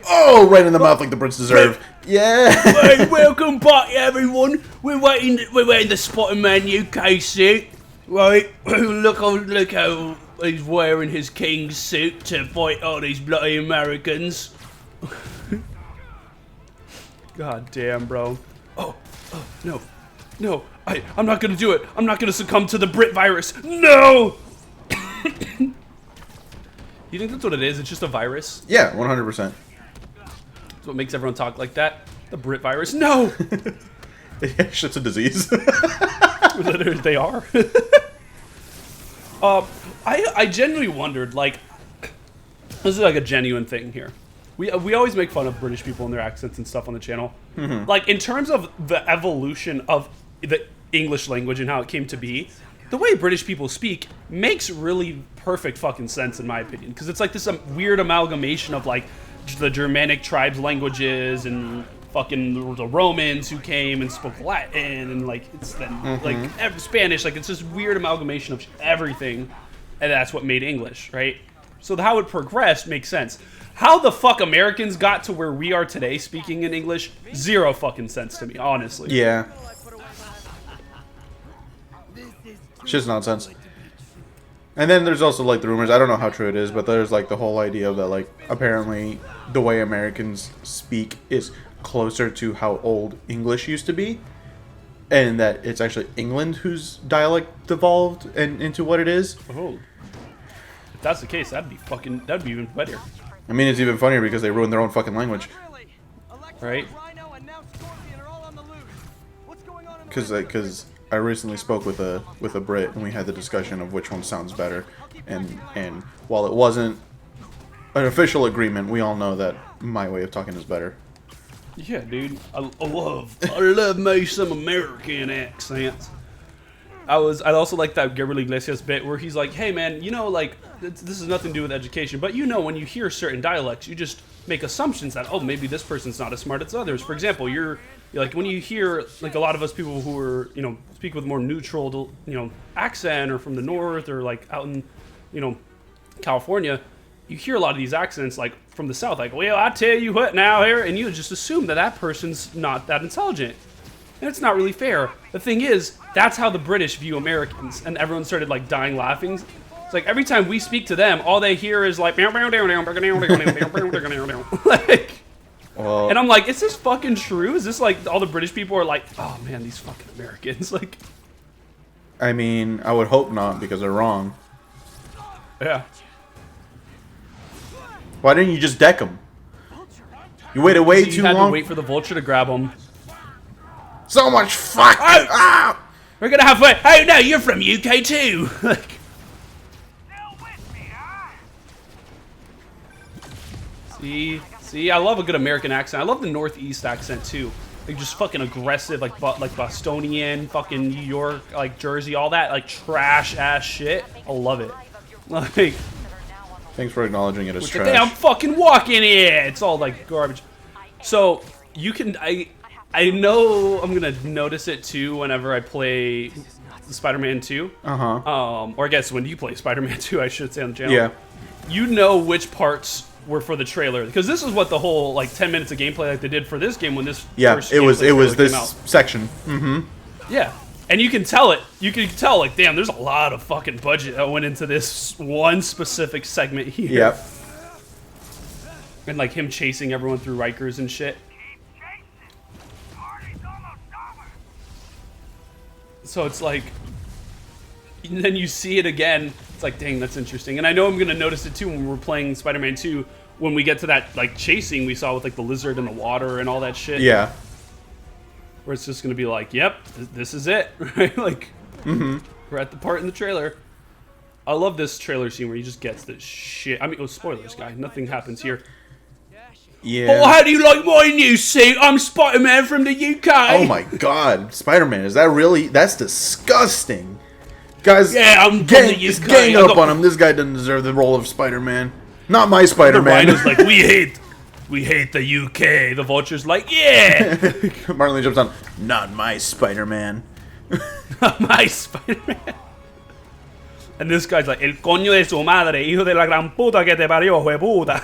Oh, right in the mouth like the Brits deserve. Yeah. Hey, welcome back, everyone. We're waiting the Spiderman UK suit, right? look how he's wearing his king's suit to fight all these bloody Americans. God damn, bro. Oh, no. I'm not gonna do it. I'm not gonna succumb to the Brit virus. No. You think that's what it is? It's just a virus? Yeah, 100%. That's what makes everyone talk like that. The Brit virus. No! Yeah, shit's a disease. They are. I genuinely wondered, like, this is like a genuine thing here. We always make fun of British people and their accents and stuff on the channel. Mm-hmm. Like, in terms of the evolution of the English language and how it came to be, the way British people speak makes really perfect fucking sense in my opinion, because it's like this weird amalgamation of like the Germanic tribes languages and fucking the Romans who came and spoke Latin and like it's then like Spanish, like it's this weird amalgamation of everything, and that's what made English, right? So how it progressed makes sense. How the fuck Americans got to where we are today speaking in English, zero fucking sense to me, honestly. Yeah. It's just nonsense. And then there's also like the rumors, I don't know how true it is, but there's like the whole idea that like apparently the way Americans speak is closer to how old English used to be, and that it's actually England whose dialect devolved and into what it is. Oh. If that's the case, that'd be even better. I mean, it's even funnier because they ruined their own fucking language. Right? Because I recently spoke with a Brit and we had the discussion of which one sounds better, and while it wasn't an official agreement, we all know that my way of talking is better. Yeah, dude. I love me some American accents. I also like that Gabriel Iglesias bit where he's like, hey man, you know, like this has nothing to do with education, but you know, when you hear certain dialects, you just make assumptions that, oh, maybe this person's not as smart as others. For example, you're like, when you hear like a lot of us people who are, you know, speak with more neutral, you know, accent, or from the north, or like out in, you know, California, you hear a lot of these accents like from the south, like, well, I tell you what now here, and you just assume that that person's not that intelligent. And it's not really fair. The thing is, that's how the British view Americans, and everyone started like dying laughing. It's like every time we speak to them, all they hear is like, like, well, and I'm like, is this fucking true? Is this like all the British people are like, oh man, these fucking Americans, like? I mean, I would hope not, because they're wrong. Yeah. Why didn't you just deck them? You waited way too long. You had to wait for the vulture to grab them. So much fuck! Oh! Ah! We're gonna have fun. Oh no, you're from UK too. See, I love a good American accent. I love the Northeast accent too. Like just fucking aggressive, like Bostonian, fucking New York, like Jersey, all that like trash ass shit. I love it. Like, thanks for acknowledging it as trash. I'm fucking walking here. It's all like garbage. So you can, I know I'm gonna notice it too whenever I play Spider-Man 2. Or I guess when you play Spider-Man 2, I should say on the channel. Yeah. You know which parts were for the trailer, because this is what the whole like 10 minutes of gameplay like they did for this game when this first it was this came out. section. Yeah, and you can tell it. You can tell like, damn, there's a lot of fucking budget that went into this one specific segment here. Yep. And like him chasing everyone through Rikers and shit. So it's like, and then you see it again. It's like, dang, that's interesting. And I know I'm gonna notice it too when we're playing Spider-Man 2. When we get to that like chasing we saw with like the lizard in the water and all that shit. Yeah. Where it's just gonna be like, yep, this is it, right? Like, we're at the part in the trailer. I love this trailer scene where he just gets the shit. I mean, oh, spoilers, guy. Nothing happens here. Yeah. Oh, how do you like my new suit? I'm Spider-Man from the UK. Oh my god, Spider-Man, is that really? That's disgusting. Guys, yeah, I'm gang up on him. This guy doesn't deserve the role of Spider-Man. Not my Spider-Man. The Rhino's like, we hate the UK. The Vulture's like, yeah. Marlon jumps on, not my Spider-Man. Not my Spider-Man. And this guy's like, el coño de su madre, hijo de la gran puta que te parió, hueputa.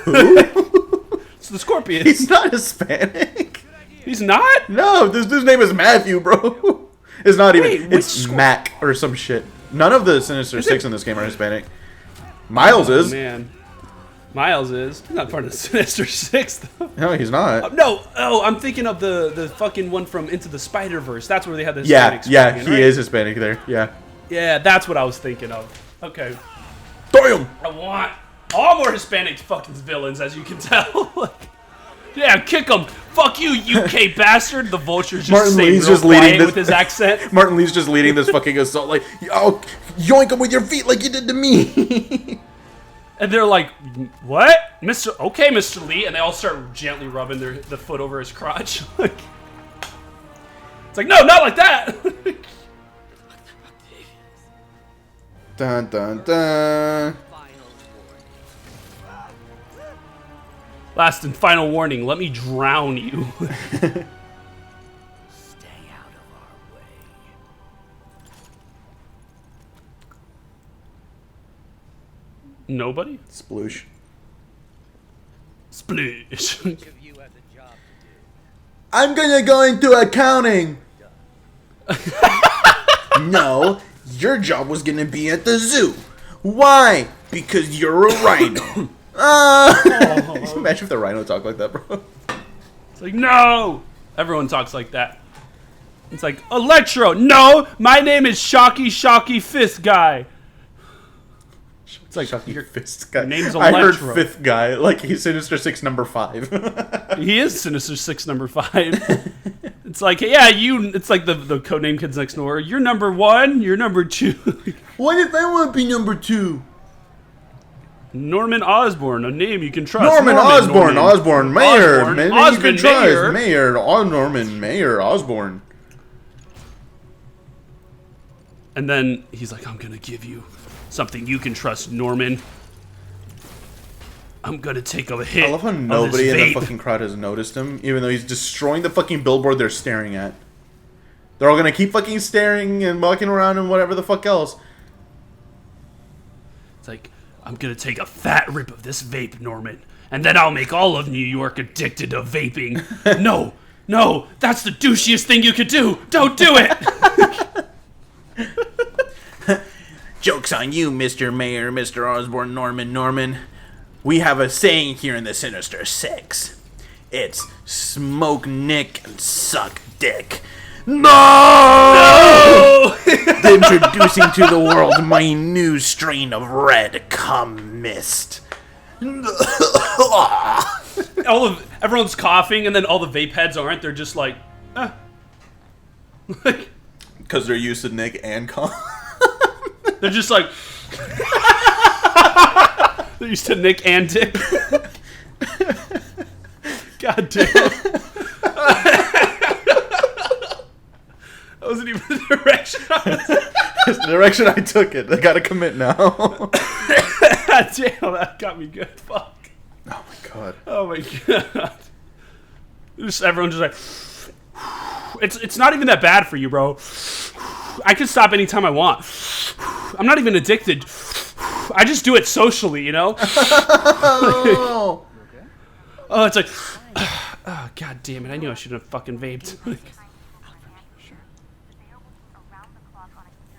It's the Scorpion. He's not Hispanic. He's not? No, this dude's name is Matthew, bro. It's not Wait, even. It's Mac or some shit. None of the Sinister Six in this game are Hispanic. Miles is. Man. Miles is. He's not part of the Sinister Six, though. No, he's not. No. Oh, I'm thinking of the fucking one from Into the Spider-Verse. That's where they had the Yeah, Hispanic yeah, Scorpion, he right? is Hispanic there. Yeah. Yeah, that's what I was thinking of. Okay. Damn. I want all more Hispanic fucking villains, as you can tell. Yeah, kick him. Fuck you, UK bastard. The Vulture's just Martin saying Lee's real just leading quiet this with his accent. Martin Lee's just leading this fucking assault, like, oh, yoink him with your feet like you did to me. And they're like, what? Mr. Okay, Mr. Lee. And they all start gently rubbing the foot over his crotch. It's like, no, not like that. Dun dun dun. Last and final warning, let me drown you. Stay out of our way. Nobody? Sploosh. Splish. Give you as a job to do. I'm gonna go into accounting. No, your job was gonna be at the zoo. Why? Because you're a rhino. Imagine if the rhino talked like that, bro. It's like, no! Everyone talks like that. It's like, Electro! No! My name is Shocky Fist Guy! It's like, Your fist guy. name's I heard Electro. fifth guy, like he's Sinister Six number 5. he is Sinister Six number 5. It's like, yeah, it's like the codename Kids Next Door. You're number 1, you're number 2. What if I want to be number 2? Norman Osborn, a name you can trust. Norman Osborn, mayor. Osborn, Man, you Osborn, can trust. mayor. Mayor, Norman, Mayor Osborn. And then he's like, I'm gonna give you something you can trust, Norman. I'm gonna take a hit. I love how nobody in the fucking crowd has noticed him, even though he's destroying the fucking billboard they're staring at. They're all gonna keep fucking staring and walking around and whatever the fuck else. It's like, I'm gonna take a fat rip of this vape, Norman, and then I'll make all of New York addicted to vaping. No, that's the douchiest thing you could do. Don't do it. Joke's on you, Mr. Mayor, Mr. Osborn, Norman. We have a saying here in the Sinister Six. It's smoke Nick and suck dick. No! Introducing to the world my new strain of red cum mist. Everyone's coughing, and then all the vape heads aren't. They're just like, Because they're used to Nick and cum. they're just like, they're used to Nick and Dick. God damn. That wasn't even the direction I was. It's the direction I took it. I gotta commit now. God damn, that got me good. Fuck. Oh my god. Oh my god. Just everyone just like, it's not even that bad for you, bro. I can stop anytime I want. I'm not even addicted. I just do it socially, you know? Oh. Oh, it's like, oh, god damn it. I knew I shouldn't have fucking vaped.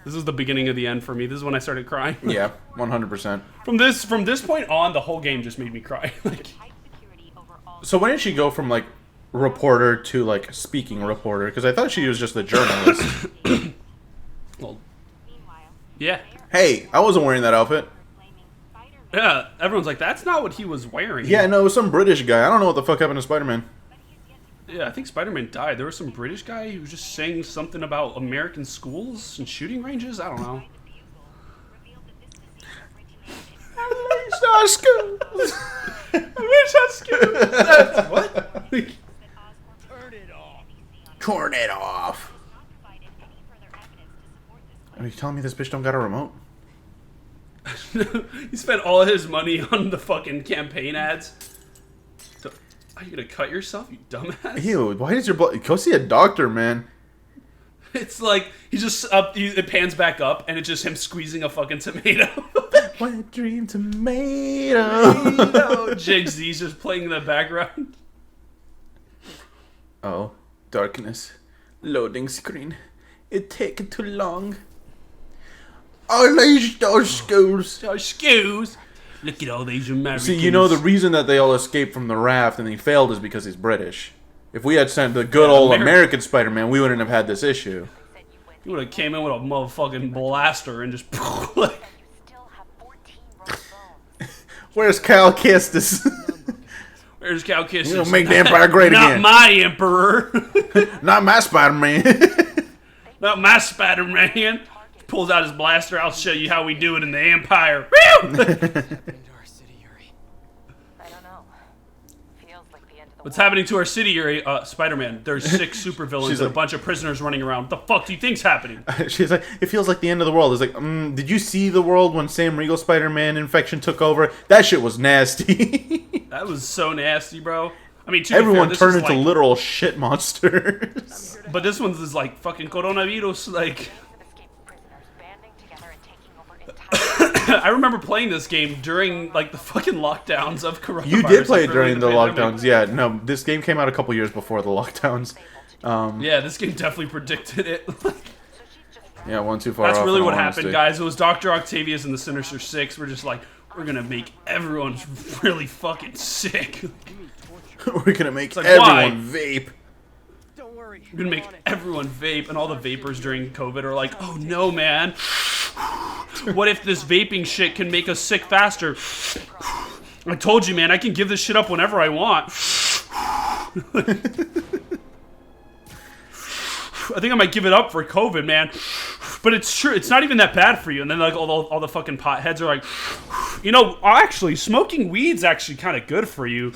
This is the beginning of the end for me. This is when I started crying. Yeah, 100%. From this point on, the whole game just made me cry. Like, So when did she go from, like, reporter to, like, speaking reporter? Because I thought she was just a journalist. well, yeah. Hey, I wasn't wearing that outfit. Yeah, everyone's like, that's not what he was wearing. Yeah, no, it was some British guy. I don't know what the fuck happened to Spider-Man. Yeah, I think Spider-Man died. There was some British guy who was just saying something about American schools and shooting ranges. I don't know. I wish our schools. What? Turn it off. Are you telling me this bitch don't got a remote? He spent all his money on the fucking campaign ads. So, are you gonna cut yourself, you dumbass? Ew, why is your blood... Go see a doctor, man. It's like he's just up. It pans back up, and it's just him squeezing a fucking tomato. Wet dream tomato. Jig Z's just playing in the background. Oh, darkness. Loading screen. It taking too long. Oh, those schools. Oh, excuse. Look at all these Americans. See, you know, the reason that they all escaped from the raft and he failed is because he's British. If we had sent the good old American Spider-Man, we wouldn't have had this issue. You would have came in with a motherfucking blaster and just like. Where's Cal Kestis? Where's Cal Kestis? You don't make the Empire great again. Not my Emperor. Not my Spider-Man. Not my Spider-Man. Pulls out his blaster. I'll show you how we do it in the Empire. What's happening to our city, Yuri? Spider-Man. There's 6 supervillains and a bunch of prisoners running around. What the fuck do you think's happening? She's like, it feels like the end of the world. It's like, did you see the world when Sam Riegel Spider-Man infection took over? That shit was nasty. That was so nasty, bro. I mean, everyone turned into literal shit monsters. But this one's is like fucking coronavirus, like. I remember playing this game during like the fucking lockdowns of coronavirus. You did play it during the lockdowns, yeah. No, this game came out a couple years before the lockdowns. Yeah, this game definitely predicted it. Yeah, one too far. That's off really what happened, guys. It was Dr. Octavius and the Sinister Six. We're just like, we're gonna make everyone really fucking sick. We're gonna make everyone vape. We're gonna make everyone vape, and all the vapors during COVID are like, oh no, man. What if this vaping shit can make us sick faster? I told you, man, I can give this shit up whenever I want. I think I might give it up for COVID, man. But it's true, it's not even that bad for you. And then like all the fucking potheads are like, you know, actually, smoking weed's actually kind of good for you.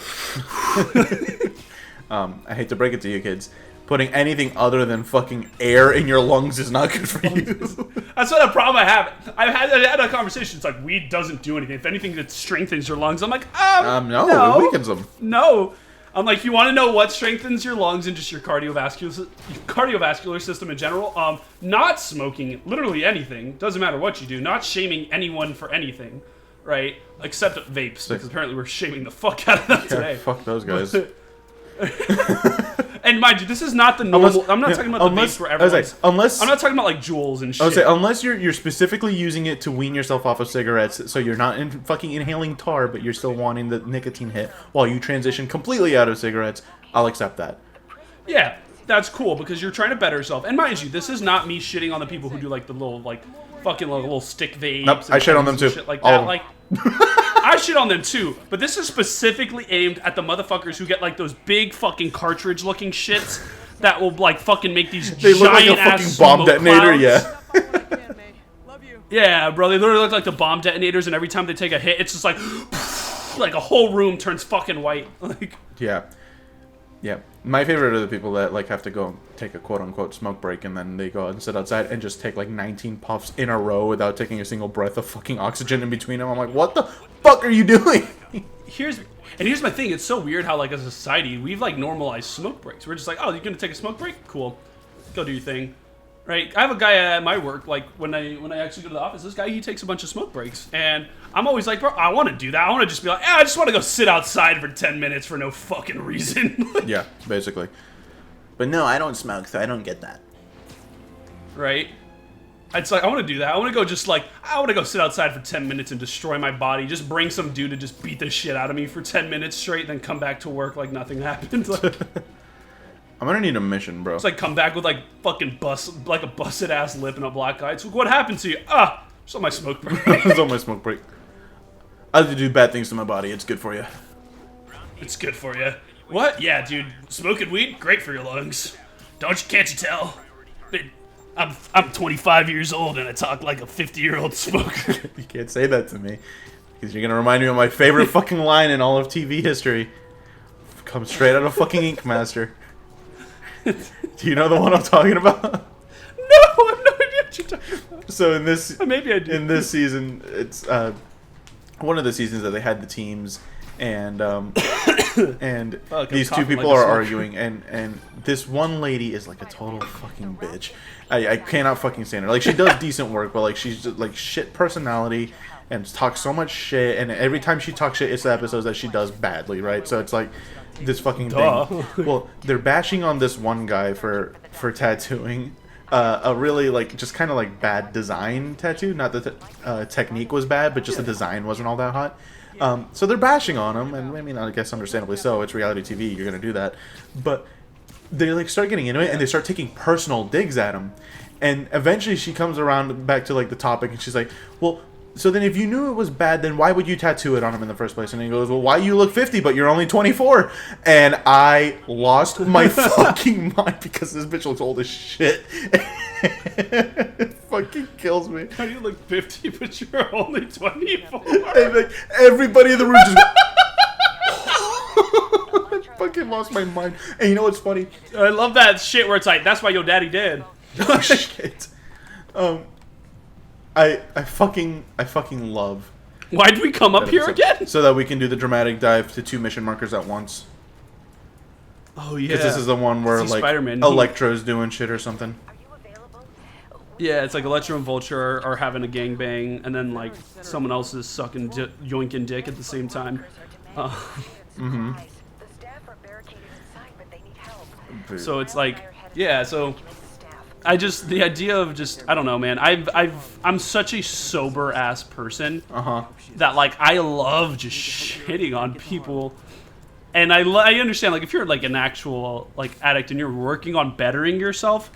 I hate to break it to you kids. Putting anything other than fucking air in your lungs is not good for you. That's what a problem I have. I had a conversation. It's like, weed doesn't do anything. If anything, it strengthens your lungs. I'm like, no, it weakens them. No. I'm like, you want to know what strengthens your lungs and just your cardiovascular system in general? Not smoking, literally anything. Doesn't matter what you do. Not shaming anyone for anything, right? Except vapes, because apparently we're shaming the fuck out of them today. Fuck those guys. And mind you, this is not the normal. I'm not talking about the vapes for everyone. I'm not talking about like Juuls and shit. I would say, unless you're specifically using it to wean yourself off of cigarettes, so you're not fucking inhaling tar, but you're still wanting the nicotine hit while you transition completely out of cigarettes, I'll accept that. Yeah, that's cool because you're trying to better yourself. And mind you, this is not me shitting on the people who do like the little like fucking little stick vapes. Nope, I shit on them too. Shit like that. Like. I shit on them too, but this is specifically aimed at the motherfuckers who get like those big fucking cartridge looking shits that will like fucking make these they giant look like a fucking bomb detonator, clouds. Yeah. Yeah, bro, they literally look like the bomb detonators, and every time they take a hit, it's just like a whole room turns fucking white. Like, yeah. Yeah, my favorite are the people that like have to go take a quote-unquote smoke break and then they go out and sit outside and just take like 19 puffs in a row without taking a single breath of fucking oxygen in between them. I'm like, what the fuck are you doing? Here's my thing. It's so weird how like as a society we've like normalized smoke breaks. We're just like, oh, you're gonna take a smoke break? Cool, go do your thing. Right? I have a guy at my work, like when I actually go to the office, this guy, he takes a bunch of smoke breaks, and I'm always like, bro, I want to do that. I want to just be like, I just want to go sit outside for 10 minutes for no fucking reason. Yeah, basically. But no, I don't smoke, so I don't get that. Right? It's like, I want to do that. I want to go just like, I want to go sit outside for 10 minutes and destroy my body. Just bring some dude to just beat the shit out of me for 10 minutes straight, then come back to work like nothing happened. Like, I'm gonna need a mission, bro. it's like come back with like fucking like a busted ass lip and a black eye. It's like, what happened to you? Ah, just on my smoke break. It's on my smoke break. I have to do bad things to my body. It's good for you. It's good for you. What? Yeah, dude. Smoking weed, great for your lungs. Can't you tell? I'm 25 years old and I talk like a 50-year-old smoker. You can't say that to me, because you're gonna remind me of my favorite fucking line in all of TV history. Comes straight out of fucking Ink Master. Do you know the one I'm talking about? No, I have no idea what you're talking about. So in this, maybe I do. In this season, it's one of the seasons that they had the teams, and and Fuck, I'm these two coughing people like a are smoker. arguing, and this one lady is like a total fucking bitch. I cannot fucking stand her. Like, she does decent work, but like she's just, like, shit personality and talks so much shit, and every time she talks shit, it's the episodes that she does badly, right? So it's like this fucking Duh. thing. Well, they're bashing on this one guy for tattooing a really, like, just kind of like bad design tattoo. Not that the technique was bad, but just the design wasn't all that hot. So they're bashing on him, and I mean, I guess understandably so. It's reality TV; you're gonna do that. But they like start getting into it, and they start taking personal digs at him. And eventually, she comes around back to like the topic, and she's like, "Well, so then if you knew it was bad, then why would you tattoo it on him in the first place?" And he goes, "Well, why you look 50, but you're only 24?" And I lost my fucking mind because this bitch looks old as shit. It fucking kills me. How do you look 50, but you're only 24? And like everybody in the room just I fucking lost my mind. And you know what's funny? I love that shit where it's like, that's why your daddy dead. Oh shit. I fucking love Why did we come up that here episode. again? So that we can do the dramatic dive to 2 mission markers at once. Oh, yeah. Because this is the one where See like Spiderman. Electro's doing shit or something. Yeah, it's like Electro and Vulture are having a gangbang, and then like someone else is sucking yoinking dick at the same time. So it's like, yeah. So I just the idea of just I don't know, man. I'm such a sober ass person that like I love just shitting on people. And I understand, like, if you're like an actual like addict and you're working on bettering yourself,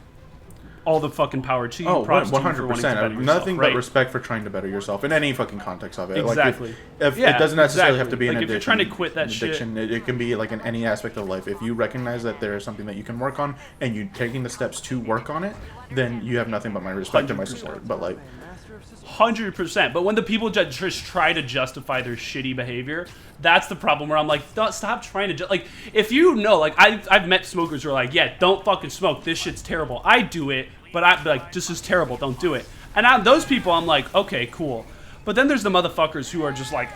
all the fucking power to you. Oh, Props to you for wanting to 100%. better yourself, Nothing right? but respect for trying to better yourself in any fucking context of it. Exactly. Like if Yeah, it doesn't necessarily have to exactly. be an Like, addiction. if you're trying to quit that shit- addiction, it can be like in any aspect of life. If you recognize that there is something that you can work on and you're taking the steps to work on it, then you have nothing but my respect and my 100%. support. But like, 100%. But when the people just try to justify their shitty behavior, that's the problem. Where I'm like, don't stop trying to like. If you know, like I've met smokers who are like, yeah, don't fucking smoke. This shit's terrible. I do it, but I'm like, this is terrible. Don't do it. And those people, I'm like, okay, cool. But then there's the motherfuckers who are just like,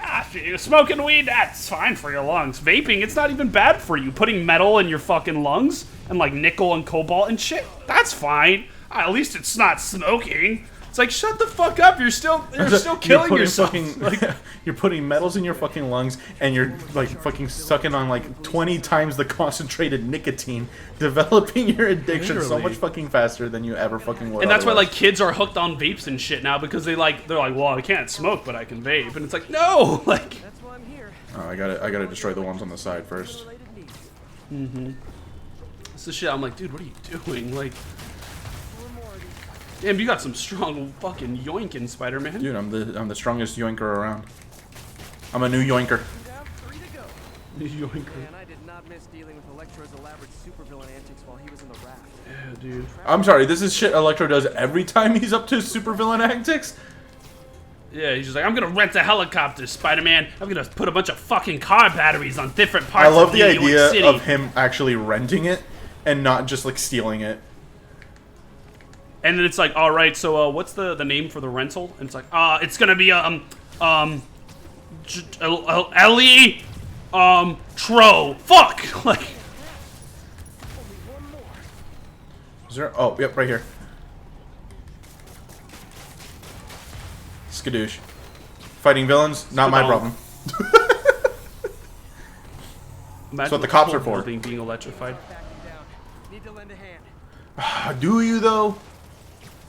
smoking weed, that's fine for your lungs. Vaping, it's not even bad for you. Putting metal in your fucking lungs and like nickel and cobalt and shit, that's fine. At least it's not smoking. It's like, shut the fuck up. You're still killing putting yourself. fucking- you're putting metals in your fucking lungs, and you're like fucking sucking on like 20 times the concentrated nicotine, developing your addiction so Literally. much fucking faster than you ever fucking would. And that's why otherwise. like kids are hooked on vapes and shit now because they're like, well, I can't smoke, but I can vape. And it's like, no, like. That's why I'm here. Oh, I gotta destroy the ones on the side first. It's the shit. I'm like, dude, what are you doing? Like, damn, you got some strong fucking yoinking, Spider-Man. Dude, I'm the strongest yoinker around. I'm a new yoinker. Down, 3 to go. Yoinker. And I did not miss dealing with Electro's elaborate supervillain antics while he was in the raft. Yeah, dude. I'm sorry, this is shit Electro does every time he's up to supervillain antics? Yeah, he's just like, I'm gonna rent a helicopter, Spider-Man. I'm gonna put a bunch of fucking car batteries on different parts I love of the New York idea City. of him actually renting it and not just like stealing it. And then it's like, all right, so what's the name for the rental? And it's like, it's gonna be Ellie, Tro. Fuck, like. Is there? Oh, yep, right here. Skadoosh. Fighting villains, not my Skadoosh. problem. Imagine what the cops are whole for. building being electrified. Backing down. Need to lend a hand. Do you though?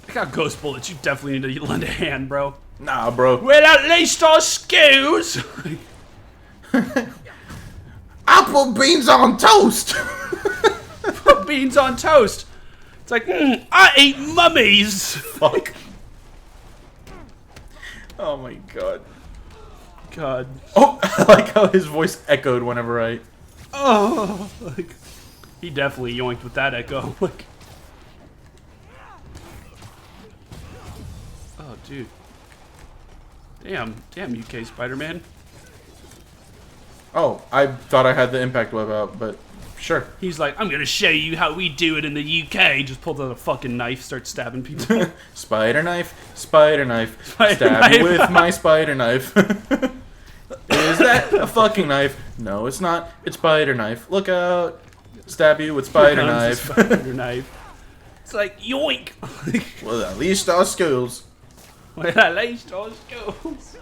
I got ghost bullets. You definitely need to lend a hand, bro. Nah, bro. Well, at least our skills. Apple beans on toast. Beans on toast. It's like, I eat mummies. Fuck. Oh my god. God. Oh, I like how his voice echoed whenever I. Oh, like, he definitely yoinked with that echo. Like, oh, dude. Damn, UK Spider-Man. Oh, I thought I had the impact web out, but sure. He's like, I'm gonna show you how we do it in the UK. Just pulls out a fucking knife, starts stabbing people. Spider knife, spider knife. Spider Stab knife. you with my spider knife. Is Is that a fucking knife? No, it's not. It's spider knife. Look out. Stab you with spider knife. Spider knife. It's like, yoink! Well, at least our skills. Well, at least our skills.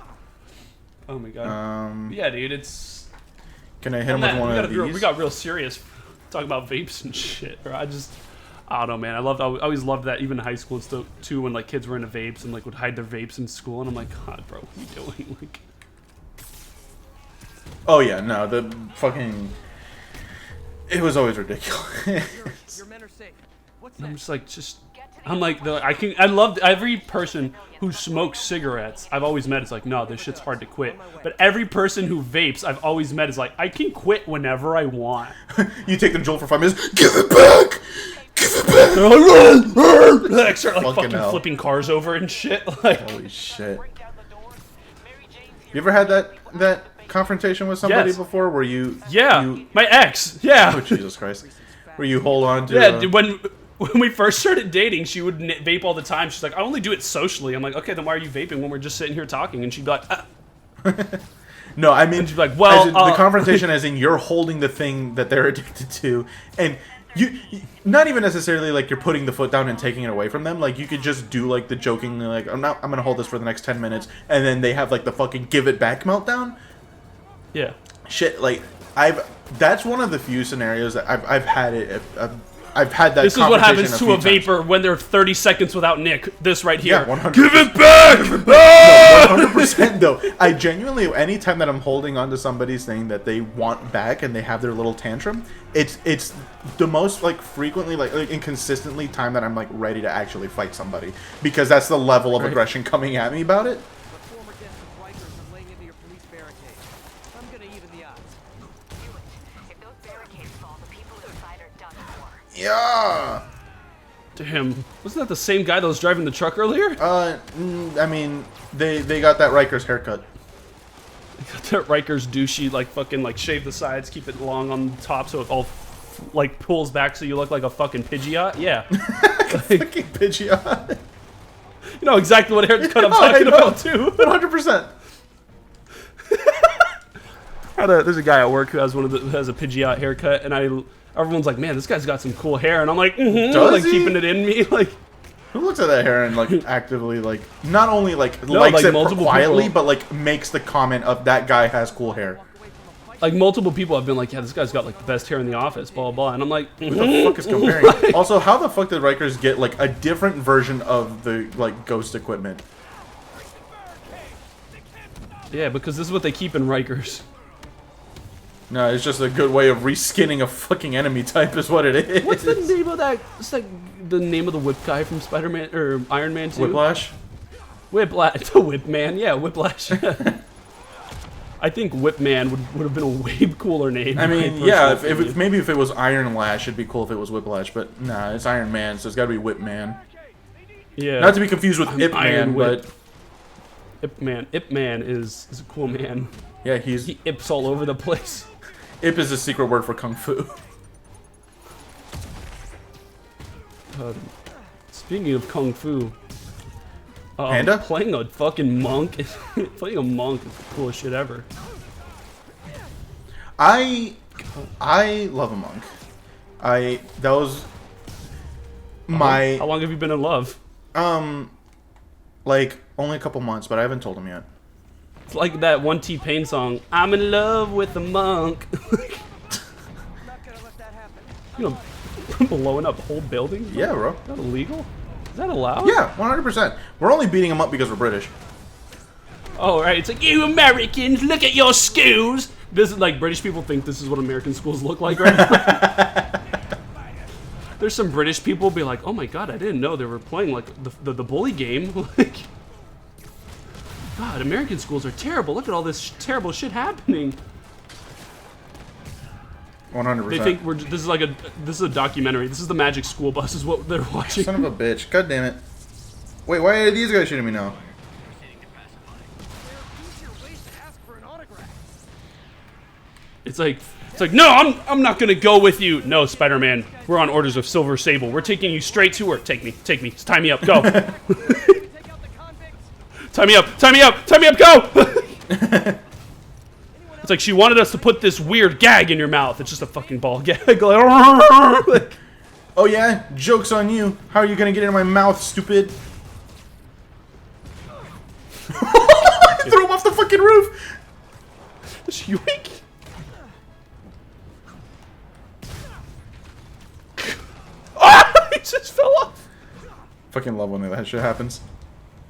Oh my god. Yeah, dude, it's... Can I hit him with one of these? We got real serious talking about vapes and shit. Or I don't know, man. I always loved that, even in high school and stuff too, when like kids were into vapes and like would hide their vapes in school, and I'm like, God, bro, what are you doing? Like, oh yeah, no, the fucking, it was always ridiculous. Your men are safe. What's I'm next? just like, I'm like, I love every person who smokes cigarettes. I've always met is like, no, this shit's hard to quit. But every person who vapes, I've always met is like, I can quit whenever I want. You take the jolt for 5 minutes. Give it back. Give it back. Like, start like fucking hell. flipping cars over and shit. Like, Holy shit. You ever had that confrontation with somebody Yes. before where you... yeah, you, my ex. Yeah. oh, Jesus Christ. Where you hold on to... Yeah, dude, when we first started dating, she would vape all the time. She's like, I only do it socially. I'm like, okay, then why are you vaping when we're just sitting here talking? And she'd be like, No, I mean... and she'd be like, well, as in the confrontation as in you're holding the thing that they're addicted to, and you not even necessarily like you're putting the foot down and taking it away from them. Like, you could just do like the joking, like, I'm gonna hold this for the next 10 minutes, and then they have like the fucking give it back meltdown. yeah. Shit, like, that's one of the few scenarios that I've had it. I've had that. This is what conversation happens to a few times. vapor when they're 30 seconds without Nick. This right here. Yeah, 100%. Give it back! Ah! 100% though. I genuinely, anytime that I'm holding on to somebody's thing that they want back and they have their little tantrum, it's the most like frequently like inconsistently time that I'm like ready to actually fight somebody, because that's the level of aggression coming at me about it. The former guests of Rikers are laying into your police barricade. I'm gonna even the odds. If those barricades fall, the people inside are done for. Yeah. Damn. Wasn't that the same guy that was driving the truck earlier? I mean, they got that Rikers haircut. That Riker's douchey, like fucking like shave the sides, keep it long on the top so it all like pulls back so you look like a fucking Pidgeot. Yeah. Fucking Pidgeot. You know exactly what haircut I'm talking about too. 100%. There's a guy at work who has who has a Pidgeot haircut, and everyone's like, man, this guy's got some cool hair, and I'm like, Does like he? keeping it in me, like. Who looks at that hair and like actively like not only like No, likes like, it multiple quietly, people. but like makes the comment of that guy has cool hair. Like multiple people have been like, yeah, this guy's got like the best hair in the office, blah blah blah, and I'm like, What the fuck is comparing? Also, how the fuck did Rikers get like a different version of the like ghost equipment? yeah, because this is what they keep in Rikers. No, it's just a good way of reskinning a fucking enemy type is what it is. What's the name of that? It's like the name of the whip guy from Spider-Man or Iron Man 2. Whiplash? Whiplash. The Whip Man. Yeah, Whiplash. I think Whip Man would have been a way cooler name. I in my mean, personal yeah, opinion. maybe if it was Iron Lash, it'd be cool if it was Whiplash, but nah, it's Iron Man, so it's gotta be Whip Man. Yeah. Not to be confused with Ip Iron Man, Whip. but Ip Man is a cool man. yeah, he's He ips all over the place. Ip is a secret word for kung fu. Speaking of kung fu, Panda? playing a fucking monk, playing a monk is the coolest shit ever. I love a monk. That was my How long have you been in love? like only a couple months, but I haven't told him yet. It's like that one T-Pain song, I'm in love with a monk. I'm not gonna let that happen. You know, blowing up whole buildings? Yeah, bro. Is that illegal? Is that allowed? Yeah, 100%. We're only beating him up because we're British. Oh, right. It's like, you Americans, look at your schools. This is like, British people think this is what American schools look like right now. There's some British people be like, oh my god, I didn't know they were playing like the bully game. Like, God, American schools are terrible. Look at all this terrible shit happening. 100%. They think this is a documentary. This is the Magic School Bus is what they're watching. Son of a bitch. God damn it. Wait, why are these guys shooting me now? Easier ways to ask for an autograph. It's like, no, I'm not gonna go with you. No, Spider-Man, we're on orders of Silver Sable. We're taking you straight to work. Take me. Tie me up. Go. Take out the convicts. Tie me up. Go. Anyone It's like she wanted us to put this weird gag in your mouth. It's just a fucking ball gag. Like, Oh yeah, joke's on you. How are you gonna get in my mouth, stupid? Throw him off the fucking roof. yoink. Ah, he just fell off. Fucking love when that shit happens.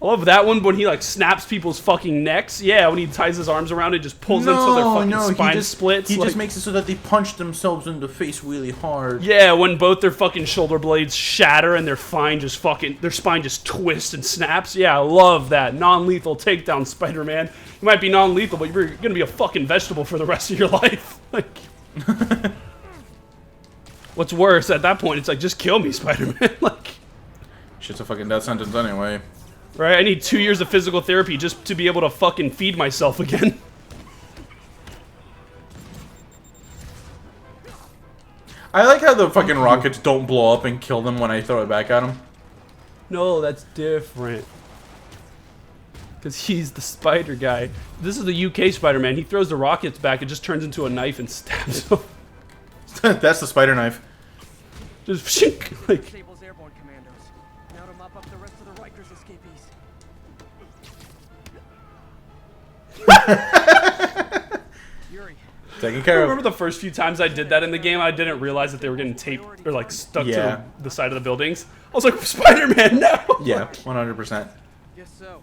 I love that one when he like snaps people's fucking necks. Yeah, when he ties his arms around it, just pulls them so their fucking spine splits. He like, just makes it so that they punch themselves in the face really hard. yeah, when both their fucking shoulder blades shatter and their spine just twists and snaps. Yeah, I love that. Non-lethal takedown, Spider-Man. You might be non-lethal, but you're gonna be a fucking vegetable for the rest of your life. Like, what's worse at that point? It's like, just kill me, Spider-Man. Like, Shit's a fucking death sentence anyway. right? I need 2 years of physical therapy just to be able to fucking feed myself again. I like how the fucking rockets don't blow up and kill them when I throw it back at them. No, that's different. Because he's the spider guy. This is the UK Spider-Man. He throws the rockets back, it just turns into a knife and stabs him. That's the spider knife. Just shink, like. Sable's airborne commandos. Now to mop up the rest of the Rikers escapees. Yuri, Taken I care remember of. the first few times I did that in the game, I didn't realize that they were getting taped or like stuck Yeah. to the side of the buildings. I was like, Spider-Man, no! Yeah, 100%. guess so.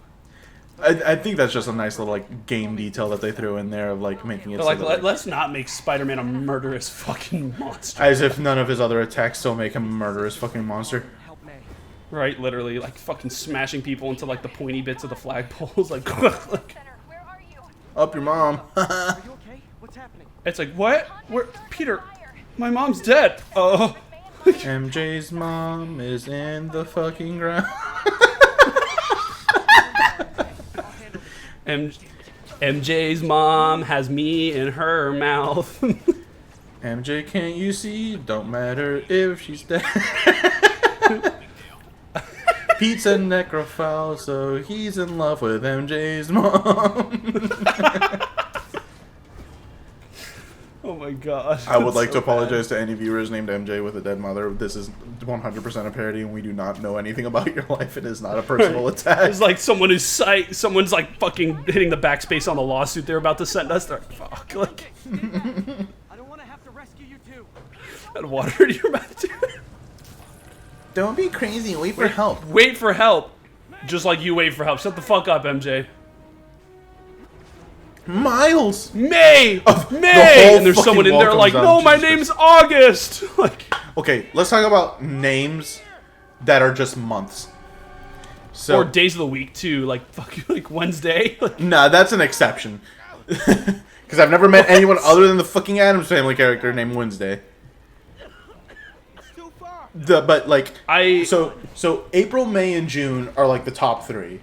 I think that's just a nice little like game detail that they threw in there of like making it But so like, that, let's not make Spider-Man a murderous fucking monster. as if none of his other attacks still make him a murderous fucking monster. Help May. Right, literally, like fucking smashing people into like the pointy bits of the flagpoles. Like, Center, where are you? Up your mom. Are you okay? What's happening? it's like, what? Where? Peter, my mom's dead. Oh. MJ's mom is in the fucking ground. MJ's mom has me in her mouth. MJ, can't you see? Don't matter if she's dead. Pete's a necrophile, so he's in love with MJ's mom. Oh my gosh. I would that's like so to bad. apologize to any viewers named MJ with a dead mother. This is 100% a parody, and we do not know anything about your life. It is not a personal attack. It's like someone's like fucking hitting the backspace on the lawsuit they're about to send us. They're like, fuck, like, I don't want to have to rescue you too. add water to your mouth, dude. Don't be crazy. Wait for help. Wait for help. Just like you wait for help. Shut the fuck up, MJ. Miles. May! the whole May! And there's fucking someone in wall there comes like, down. no, my Jesus name's August! Like, Okay, let's talk about names that are just months. So, or days of the week, too. Like, fucking, like Wednesday. Like, nah, that's an exception. Because I've never met anyone other than the fucking Addams Family character named Wednesday. But like, so April, May, and June are like the top three.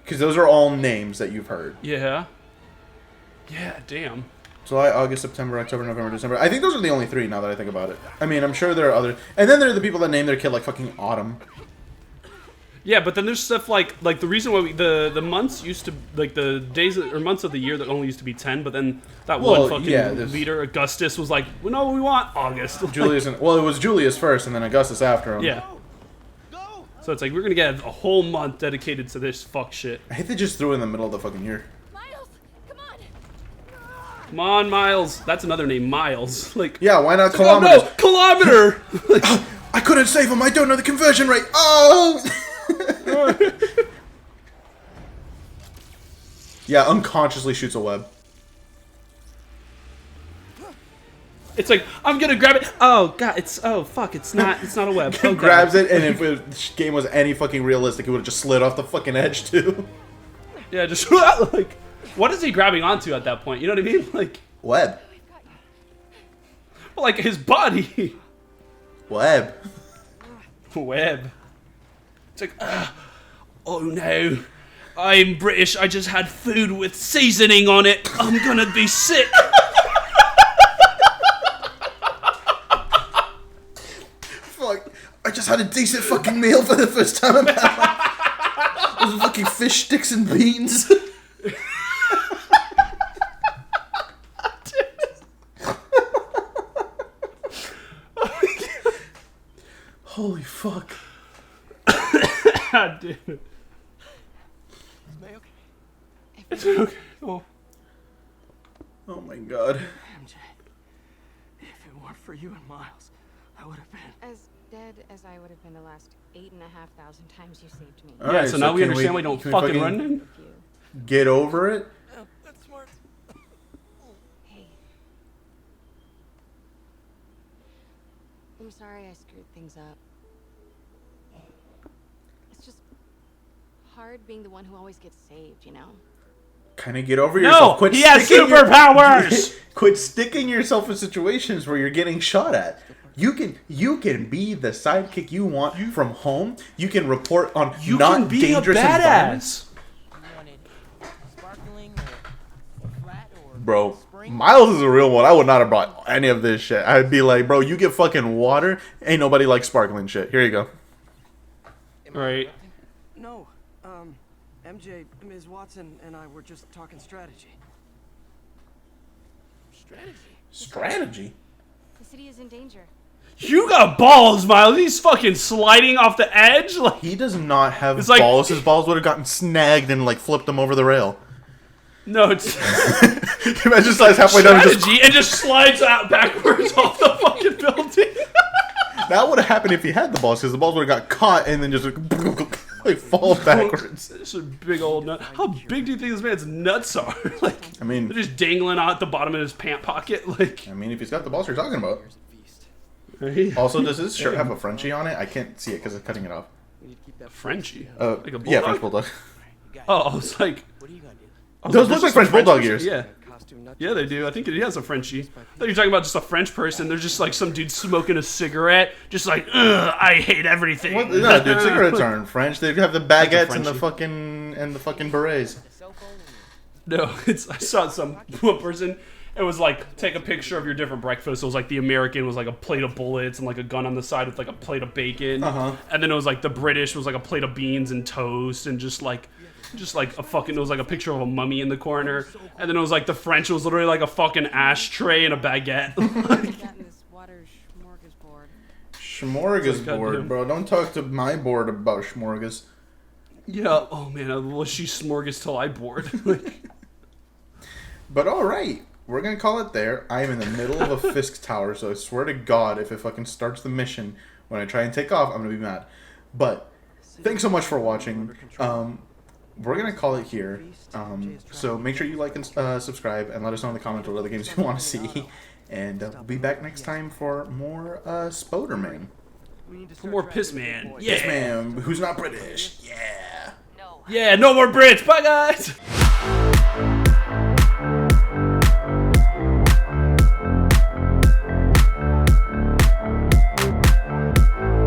Because those are all names that you've heard. yeah. Yeah, damn. July, August, September, October, November, December. I think those are the only three now that I think about it. I mean, I'm sure there are others. And then there are the people that name their kid like fucking Autumn. Yeah, but then there's stuff like the reason why the months used to, like the days or months of the year that only used to be 10, but then that Well, one fucking yeah, there's- leader, Augustus, was like, well, no, we want August. Like, Julius, and, well, it was Julius first, and then Augustus after him. yeah. So it's like, we're gonna get a whole month dedicated to this fuck shit. I hate they just threw it in the middle of the fucking year. Miles, come on. Come on, Miles. That's another name, Miles. Like, Yeah, why not oh kilometers? no, kilometer! Like, I couldn't save him. I don't know the conversion rate. Oh! Yeah, unconsciously shoots a web. it's like, I'm gonna grab it. Oh god, it's not a web. Oh, God. Grabs it, and if the game was any fucking realistic, it would have just slid off the fucking edge too. Yeah, just like, what is he grabbing onto at that point? You know what I mean? Like, Web. well, like his body. Web. Web. It's like, oh no, I'm British. I just had food with seasoning on it. I'm gonna be sick. Fuck. I just had a decent fucking meal for the first time in my life. Those fucking fish sticks and beans. Holy fuck. God damn it. May okay? It's okay. Oh. Oh my god. MJ, if it weren't for you and Miles, I would have been. As dead as I would have been the last 8,500 times you saved me. All Yeah, right, so now we can understand we don't can fucking run in. Thank you. Get over it? Yeah, that's smart. Hey. I'm sorry I screwed things up. It's just hard being the one who always gets saved, you know? Kind of get over No, yourself. Quit he has sticking superpowers! Quit sticking yourself in situations where you're getting shot at. You can be the sidekick you want from home. You can report on You not can be a dangerous environments. badass. You wanted sparkling or flat or Bro, spring? Miles is a real one. I would not have brought any of this shit. I'd be like, bro, you get fucking water. Ain't nobody like sparkling shit. Here you go. Right. No, MJ, Ms. Watson, and I were just talking strategy. Strategy? Strategy? The city is in danger. You got balls, Miles. He's fucking sliding off the edge. Like, He does not have It's like- balls. His balls would have gotten snagged and like flipped him over the rail. no, it's Imagine slides halfway down and just strategy and just slides out backwards off the fucking building. that would have happened if he had the balls, because the balls would have got caught and then just like fall backwards. It's a big old nut. How big do you think this man's nuts are? Like, I mean, they're just dangling out at the bottom of his pant pocket. Like, if he's got the balls you're talking about. right? Also, does his shirt have a Frenchie on it? I can't see it because it's cutting it off. We need to keep that Frenchie. Like a yeah, bulldog? French bulldog. Oh, I was like, What are you gonna do? Those look like French bulldog ears. Yeah. Costume nut Yeah, they do. I think it has a Frenchie. I thought you were talking about just a French person. They're just like some dude smoking a cigarette, just like, ugh, I hate everything. What? No, dude, cigarettes aren't French. They have the baguettes and the Frenchie. fucking berets. cell phone and No, I saw one person. It was like, take a picture of your different breakfast. It was like the American was like a plate of bullets and like a gun on the side with like a plate of bacon. And then it was like the British was like a plate of beans and toast and just like a fucking, it was like a picture of a mummy in the corner. And then it was like the French was literally like a fucking ashtray and a baguette. That in this water smorgasbord. Smorgasbord, goddamn- bro. Don't talk to my board about smorgas. Yeah. Oh man, was she smorgas till I bored? Like, But all right, we're gonna call it there. I am in the middle of a Fisk tower, so I swear to God, if it fucking starts the mission when I try and take off, I'm gonna be mad. But thanks so much for watching. We're gonna call it here. So make sure you like and subscribe, and let us know in the comments what other games you want to see. And we'll be back next time for more Spiderman. we need to for start more tracking Piss the Man. boys. Yeah. Man, who's not British? Yeah. No. Yeah, no more Brits. Bye, guys.